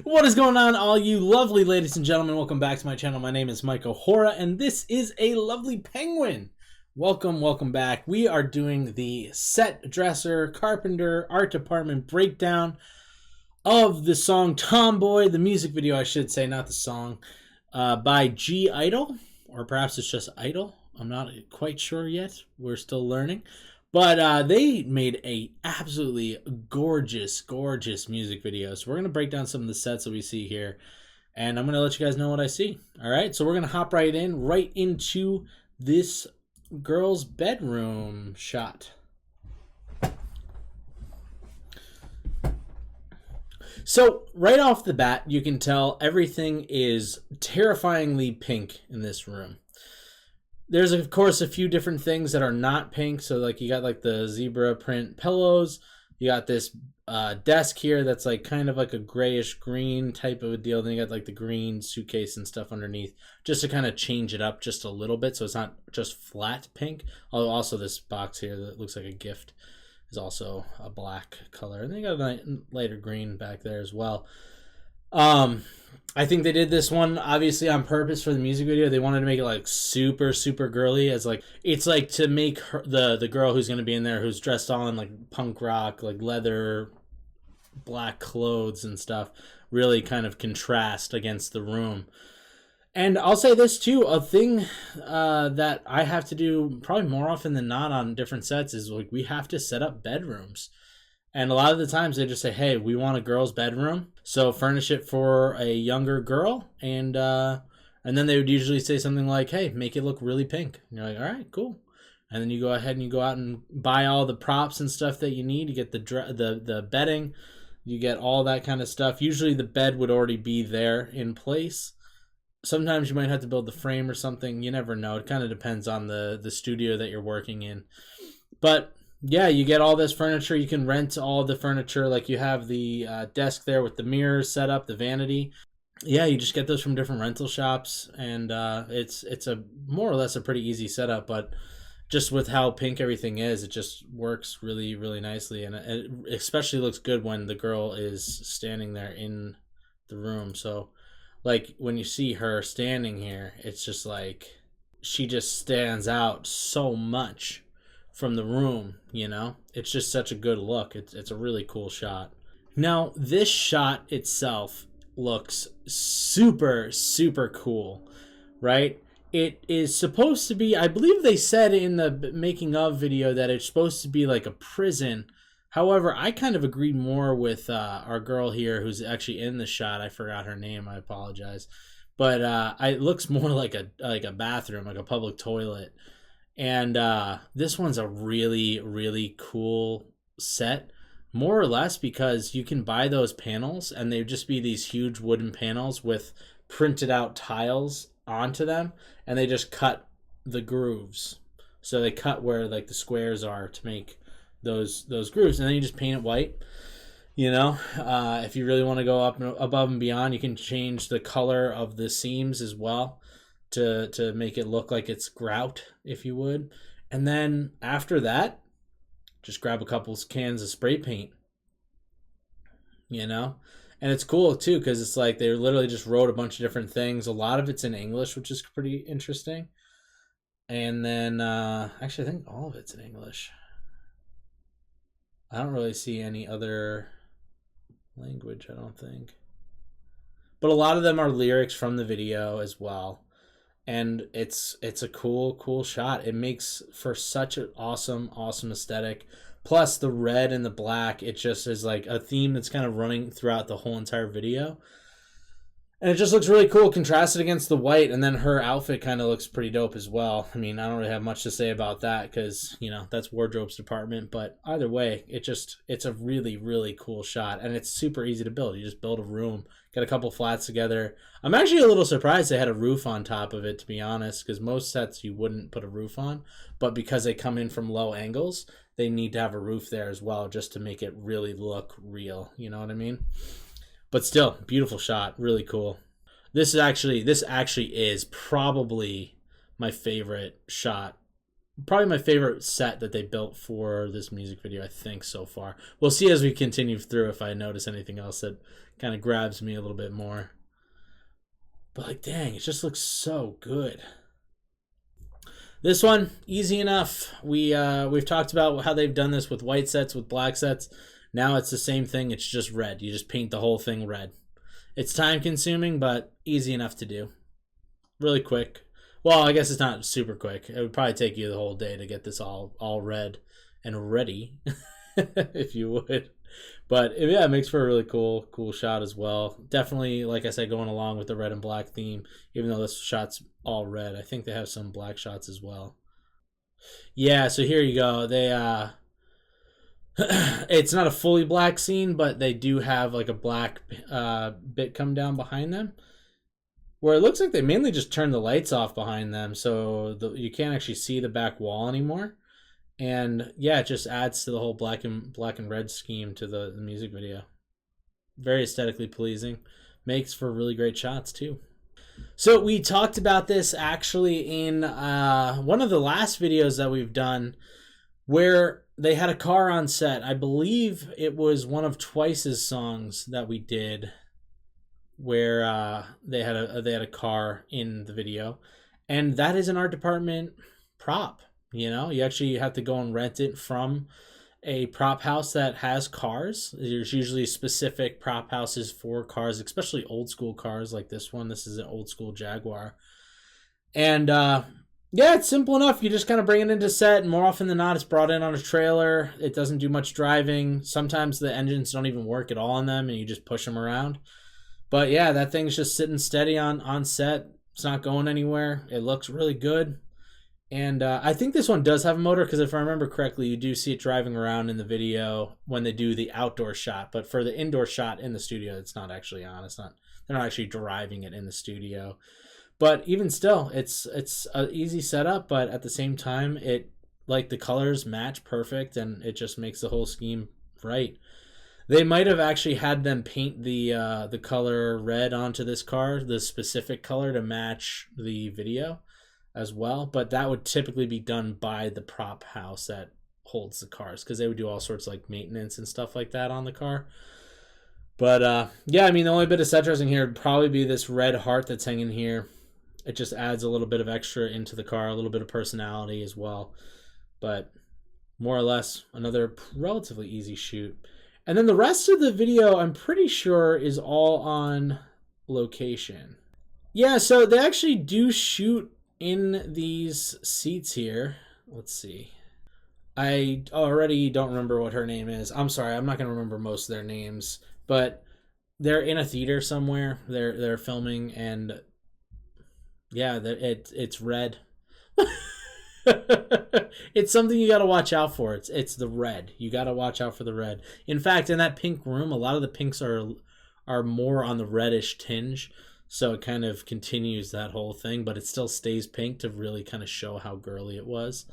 What is going on, all you lovely ladies and gentlemen? Welcome back to my channel. My name is Mike O'Hora, and this is a lovely penguin. Welcome back. We are doing the set dresser, carpenter, art department breakdown of the song Tomboy, the music video, I should say, not the song, by I-DLE, or perhaps it's just I-DLE. I'm not quite sure yet. We're still learning. But they made a absolutely gorgeous music video. So we're going to break down some of the sets that we see here. And I'm going to let you guys know what I see. All right, so we're going to hop right into this girl's bedroom shot. So right off the bat, you can tell everything is terrifyingly pink in this room. There's, of course, a few different things that are not pink. So, like, you got, like, the zebra print pillows. You got this desk here that's, like, kind of like a grayish green type of a deal. Then you got, like, the green suitcase and stuff underneath, just to kind of change it up just a little bit so it's not just flat pink. Although, also, this box here that looks like a gift is also a black color. And then you got a lighter green back there as well. I think they did this one obviously on purpose for the music video. They wanted to make it like super girly, as like it's like to make her, the girl who's going to be in there, who's dressed all in like punk rock, like leather, black clothes and stuff, really kind of contrast against the room. And I'll say this too, a thing that I have to do probably more often than not on different sets is like we have to set up bedrooms. And a lot of the times they just say, hey, we want a girl's bedroom, so furnish it for a younger girl. And then they would usually say something like, hey, make it look really pink. And you're like, all right, cool. And then you go ahead and you go out and buy all the props and stuff that you need. You get the bedding. You get all that kind of stuff. Usually the bed would already be there in place. Sometimes you might have to build the frame or something. You never know. It kind of depends on the studio that you're working in. But yeah, you get all this furniture. You can rent all the furniture. Like you have the desk there with the mirrors set up, the vanity. Yeah, you just get those from different rental shops, and it's a more or less a pretty easy setup. But just with how pink everything is, it just works really nicely, and it especially looks good when the girl is standing there in the room. So, like when you see her standing here, it's just like she just stands out so much from the room, you know? It's just such a good look. It's a really cool shot. Now, this shot itself looks super cool, right? It is supposed to be, I believe they said in the making of video that it's supposed to be like a prison. However, I kind of agreed more with our girl here who's actually in the shot. I forgot her name, I apologize. But it looks more like a bathroom, like a public toilet. And this one's a really cool set, more or less because you can buy those panels and they'd just be these huge wooden panels with printed out tiles onto them, and they just cut the grooves. So they cut where like the squares are to make those grooves, and then you just paint it white. You know, if you really want to go up above and beyond, you can change the color of the seams as well to make it look like it's grout, if you would. And then after that, just grab a couple cans of spray paint, you know? And it's cool too, because it's like they literally just wrote a bunch of different things. A lot of it's in English, which is pretty interesting. And then actually I think all of it's in English. I don't really see any other language, I don't think. But a lot of them are lyrics from the video as well. And it's a cool shot. It makes for such an awesome aesthetic. Plus the red and the black, it just is like a theme that's kind of running throughout the whole entire video. And it just looks really cool, contrasted against the white, and then her outfit kind of looks pretty dope as well. I mean, I don't really have much to say about that because, you know, that's wardrobe's department. But either way, it's a really cool shot, and it's super easy to build. You just build a room, get a couple flats together. I'm actually a little surprised they had a roof on top of it, to be honest, because most sets you wouldn't put a roof on. But because they come in from low angles, they need to have a roof there as well just to make it really look real. You know what I mean? But still, beautiful shot, really cool. This actually is probably my favorite shot probably my favorite set that they built for this music video, I think, so far. We'll see as we continue through if I notice anything else that kind of grabs me a little bit more. But like, dang, it just looks so good. This one, easy enough. We've talked about how they've done this with white sets, with black sets. Now it's the same thing. It's just red. You just paint the whole thing red. It's time consuming, but easy enough to do. Really quick. Well, I guess it's not super quick. It would probably take you the whole day to get this all red and ready, if you would. But yeah, it makes for a really cool shot as well. Definitely, like I said, going along with the red and black theme, even though this shot's all red. I think they have some black shots as well. Yeah, so here you go. They it's not a fully black scene, but they do have like a black bit come down behind them, where it looks like they mainly just turned the lights off behind them, so you can't actually see the back wall anymore. And yeah, it just adds to the whole black and red scheme to the music video. Very aesthetically pleasing. Makes for really great shots too. So we talked about this actually in one of the last videos that we've done, where they had a car on set. I believe it was one of Twice's songs that we did, where they had a car in the video, and that is an art department prop. You know, you actually have to go and rent it from a prop house that has cars. There's usually specific prop houses for cars, especially old school cars like this one. This is an old school Jaguar. And yeah, it's simple enough. You just kind of bring it into set, and more often than not, it's brought in on a trailer. It doesn't do much driving. Sometimes the engines don't even work at all on them, and you just push them around. But yeah, that thing's just sitting steady on set. It's not going anywhere. It looks really good. And I think this one does have a motor, because if I remember correctly, you do see it driving around in the video when they do the outdoor shot. But for the indoor shot in the studio, it's not actually on. They're not actually driving it in the studio. But even still, it's an easy setup. But at the same time, the colors match perfect, and it just makes the whole scheme right. They might have actually had them paint the color red onto this car, the specific color to match the video as well, but that would typically be done by the prop house that holds the cars, because they would do all sorts of like maintenance and stuff like that on the car. But yeah, I mean, the only bit of set dressing here would probably be this red heart that's hanging here. It just adds a little bit of extra into the car, a little bit of personality as well. But more or less, another relatively easy shoot. And then the rest of the video, I'm pretty sure, is all on location. Yeah, so they actually do shoot in these seats here. Let's see. I already don't remember what her name is. I'm sorry, I'm not going to remember most of their names. But they're in a theater somewhere. They're filming, and yeah, it's red. It's something you got to watch out for. It's the red. You got to watch out for the red. In fact, in that pink room, a lot of the pinks are more on the reddish tinge. So it kind of continues that whole thing, but it still stays pink to really kind of show how girly it was.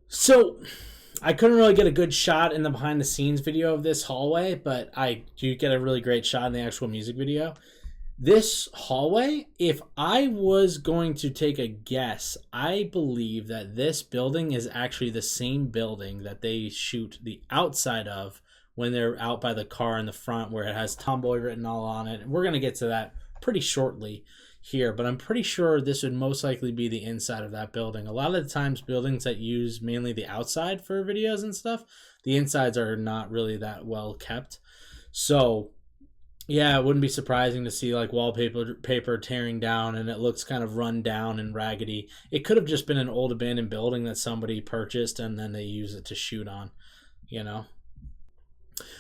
So I couldn't really get a good shot in the behind the scenes video of this hallway, but I do get a really great shot in the actual music video. This hallway, if I was going to take a guess, I believe that this building is actually the same building that they shoot the outside of when they're out by the car in the front, where it has Tomboy written all on it. And we're going to get to that pretty shortly here, but I'm pretty sure this would most likely be the inside of that building. A lot of the times, buildings that use mainly the outside for videos and stuff, the insides are not really that well kept. So yeah, it wouldn't be surprising to see like wallpaper tearing down, and it looks kind of run down and raggedy. It could have just been an old abandoned building that somebody purchased and then they use it to shoot on, you know.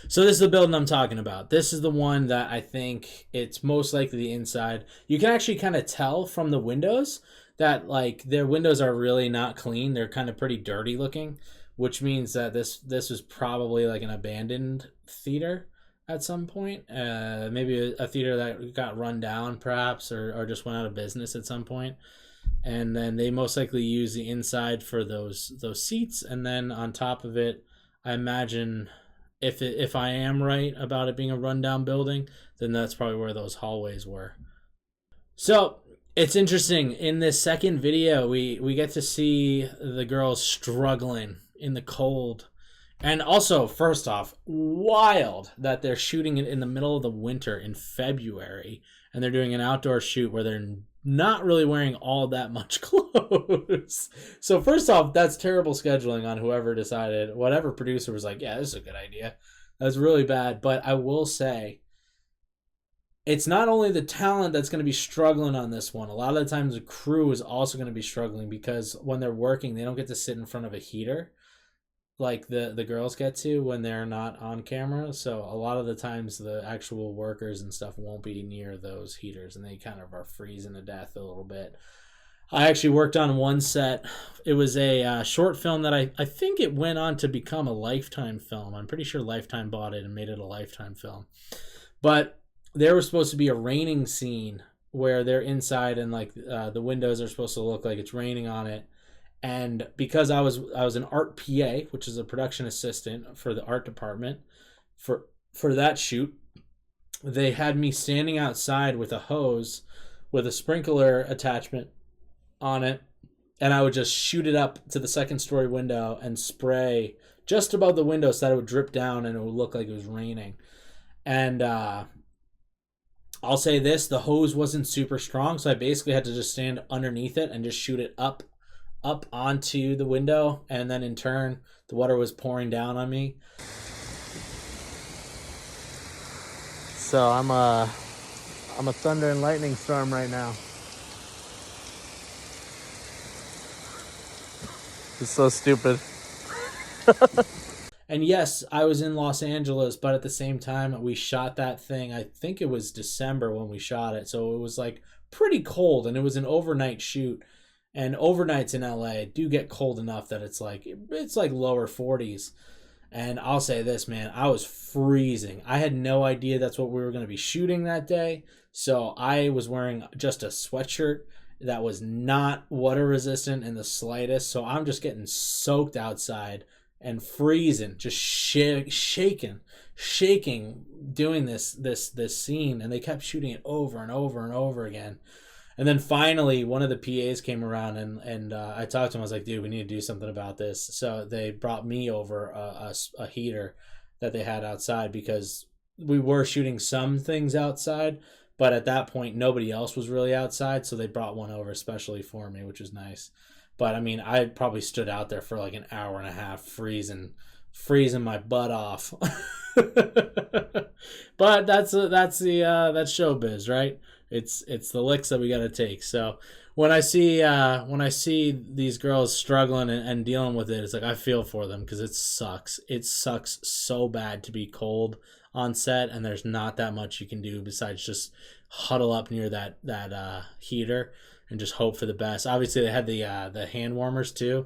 So this is the building I'm talking about. This is the one that I think it's most likely the inside. You can actually kind of tell from the windows that like their windows are really not clean. They're kind of pretty dirty looking, which means that this was probably like an abandoned theater at some point. Maybe a theater that got run down perhaps, or just went out of business at some point. And then they most likely use the inside for those seats. And then on top of it, I imagine, if I am right about it being a rundown building, then that's probably where those hallways were. So It's interesting. In this second video, we get to see the girls struggling in the cold. And also, first off, wild that they're shooting it in the middle of the winter in February, and they're doing an outdoor shoot where they're not really wearing all that much clothes. So first off, that's terrible scheduling on whoever decided, whatever producer was like, yeah, this is a good idea. That's really bad. But I will say, it's not only the talent that's going to be struggling on this one. A lot of the times the crew is also going to be struggling because when they're working, they don't get to sit in front of a heater like the girls get to when they're not on camera. So a lot of the times the actual workers and stuff won't be near those heaters, and they kind of are freezing to death a little bit. I actually worked on one set. It was a short film that I think it went on to become a Lifetime film. I'm pretty sure Lifetime bought it and made it a Lifetime film. But there was supposed to be a raining scene where they're inside and like the windows are supposed to look like it's raining on it. And because I was an art PA, which is a production assistant for the art department, for that shoot, they had me standing outside with a hose with a sprinkler attachment on it, and I would just shoot it up to the second story window and spray just above the window so that it would drip down and it would look like it was raining. And I'll say this, the hose wasn't super strong, so I basically had to just stand underneath it and just shoot it up onto the window, and then in turn the water was pouring down on me. So I'm a thunder and lightning storm right now. It's so stupid. And yes, I was in Los Angeles, but at the same time we shot that thing, I think it was December when we shot it, so it was like pretty cold, and it was an overnight shoot. And overnights in LA do get cold enough that it's like lower 40s. And I'll say this, man, I was freezing. I had no idea that's what we were going to be shooting that day. So I was wearing just a sweatshirt that was not water resistant in the slightest. So I'm just getting soaked outside and freezing, just shaking, doing this scene. And they kept shooting it over and over and over again. And then finally, one of the PAs came around, and I talked to him. I was like, dude, we need to do something about this. So they brought me over a heater that they had outside because we were shooting some things outside, but at that point, nobody else was really outside. So they brought one over especially for me, which was nice. But I mean, I probably stood out there for like an hour and a half, freezing my butt off. But that's showbiz, right? It's the licks that we got to take. So when I see these girls struggling and dealing with it, it's like I feel for them because it sucks. It sucks so bad to be cold on set, and there's not that much you can do besides just huddle up near that heater and just hope for the best. Obviously, they had the hand warmers too.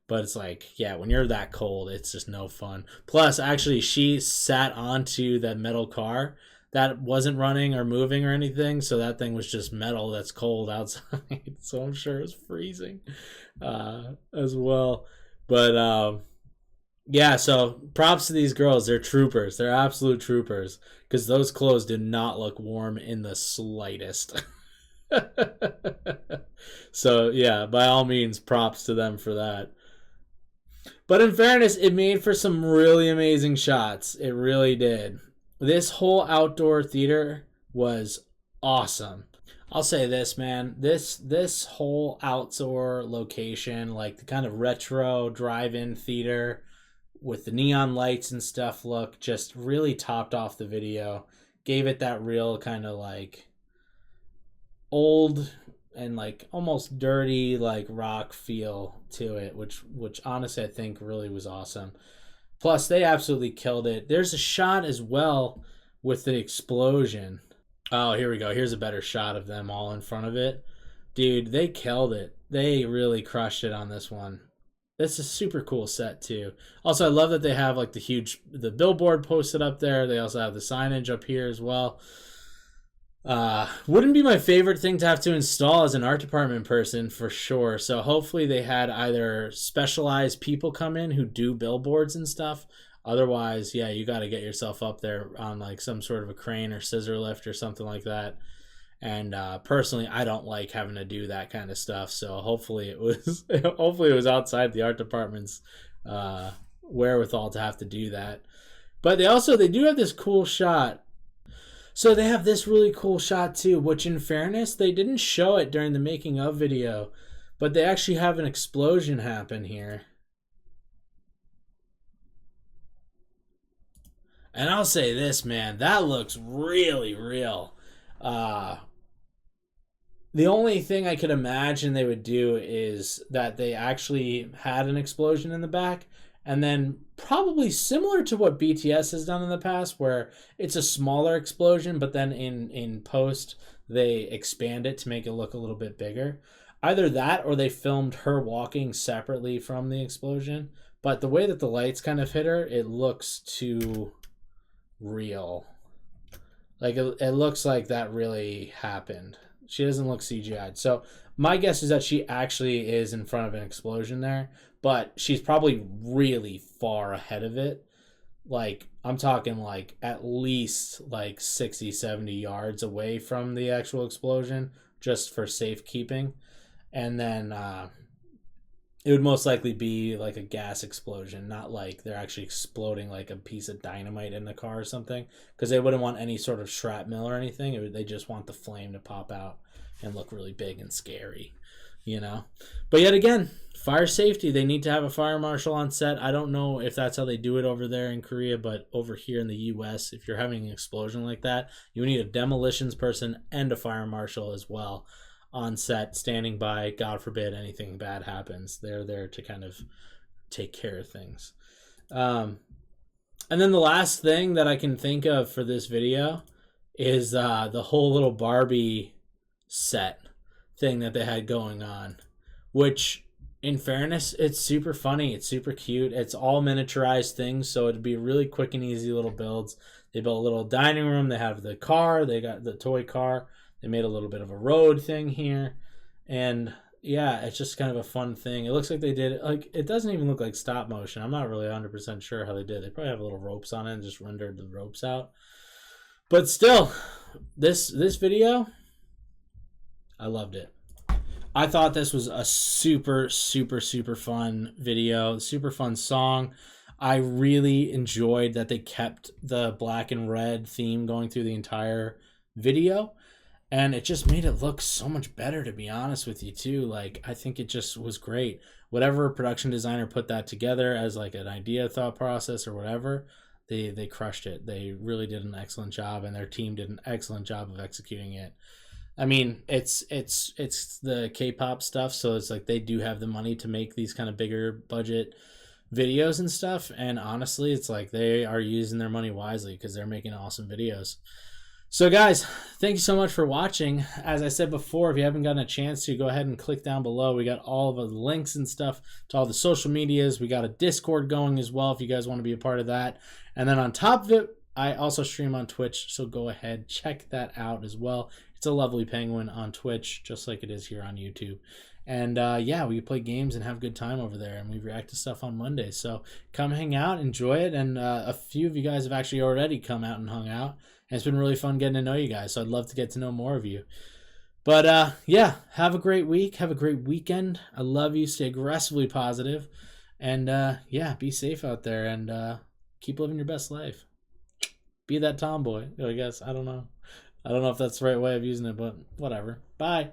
But it's like, yeah, when you're that cold, it's just no fun. Plus, actually, she sat onto that metal car that wasn't running or moving or anything. So that thing was just metal that's cold outside. So I'm sure it's freezing as well. But yeah, so props to these girls. They're troopers. They're absolute troopers because those clothes did not look warm in the slightest. So yeah, by all means, props to them for that. But in fairness, it made for some really amazing shots. It really did. This whole outdoor theater was awesome. I'll say this, man. This whole outdoor location, like the kind of retro drive-in theater with the neon lights and stuff look, just really topped off the video. Gave it that real kind of like old and like almost dirty like rock feel to it, which honestly I think really was awesome. Plus they absolutely killed it. There's a shot as well with the explosion. Oh, here we go. Here's a better shot of them all in front of it. Dude, they killed it. They really crushed it on this one. This is a super cool set too. Also, I love that they have like the billboard posted up there. They also have the signage up here as well. Wouldn't be my favorite thing to have to install as an art department person for sure. So hopefully they had either specialized people come in who do billboards and stuff. Otherwise, yeah, you got to get yourself up there on like some sort of a crane or scissor lift or something like that And personally, I don't like having to do that kind of stuff. So hopefully it was hopefully it was outside the art department's wherewithal to have to do that. But they do have this cool shot. So they have this really cool shot too, which in fairness, they didn't show it during the making of video, but they actually have an explosion happen here. And I'll say this, man, that looks really real. The only thing I could imagine they would do is that they actually had an explosion in the back, and then probably similar to what BTS has done in the past, where it's a smaller explosion, but then in post they expand it to make it look a little bit bigger. Either that, or they filmed her walking separately from the explosion. But the way that the lights kind of hit her, it looks too real. Like it looks like that really happened. She doesn't look CGI'd. So my guess is that she actually is in front of an explosion there, but she's probably really far ahead of it. Like, I'm talking like at least like 60, 70 yards away from the actual explosion, just for safekeeping. And then it would most likely be like a gas explosion, not like they're actually exploding like a piece of dynamite in the car or something, because they wouldn't want any sort of shrapnel or anything. They just want the flame to pop out and look really big and scary, you know? But yet again, fire safety, they need to have a fire marshal on set. I don't know if that's how they do it over there in Korea, but over here in the US, if you're having an explosion like that, you need a demolitions person and a fire marshal as well on set, standing by. God forbid anything bad happens. They're there to kind of take care of things. And then the last thing that I can think of for this video is the whole little Barbie set thing that they had going on, which in fairness, it's super funny. It's super cute. It's all miniaturized things, so it'd be really quick and easy little builds. They built a little dining room. They have the car. They got the toy car. They made a little bit of a road thing here. And yeah, it's just kind of a fun thing. It looks like they did, like, it doesn't even look like stop motion. I'm not really 100% sure how they did. They probably have little ropes on it and just rendered the ropes out. But still, this video, I loved it. I thought this was a super, super, super fun video, super fun song. I really enjoyed that they kept the black and red theme going through the entire video. And it just made it look so much better, to be honest with you, too. Like, I think it just was great. Whatever production designer put that together as like an idea, thought process, or whatever, they crushed it. They really did an excellent job, and their team did an excellent job of executing it. I mean, it's the K-pop stuff, so it's like they do have the money to make these kind of bigger budget videos and stuff. And honestly, it's like they are using their money wisely because they're making awesome videos. So guys, thank you so much for watching. As I said before, if you haven't gotten a chance to, go ahead and click down below. We got all of the links and stuff to all the social medias. We got a Discord going as well if you guys want to be a part of that. And then on top of it, I also stream on Twitch, so go ahead, check that out as well. It's a lovely penguin on Twitch, just like it is here on YouTube. And yeah, we play games and have a good time over there, and we react to stuff on Mondays. So come hang out, enjoy it. And a few of you guys have actually already come out and hung out. And it's been really fun getting to know you guys, so I'd love to get to know more of you. But yeah, have a great week. Have a great weekend. I love you. Stay aggressively positive. And yeah, be safe out there, and keep living your best life. Be that tomboy, I guess. I don't know. I don't know if that's the right way of using it, but whatever. Bye.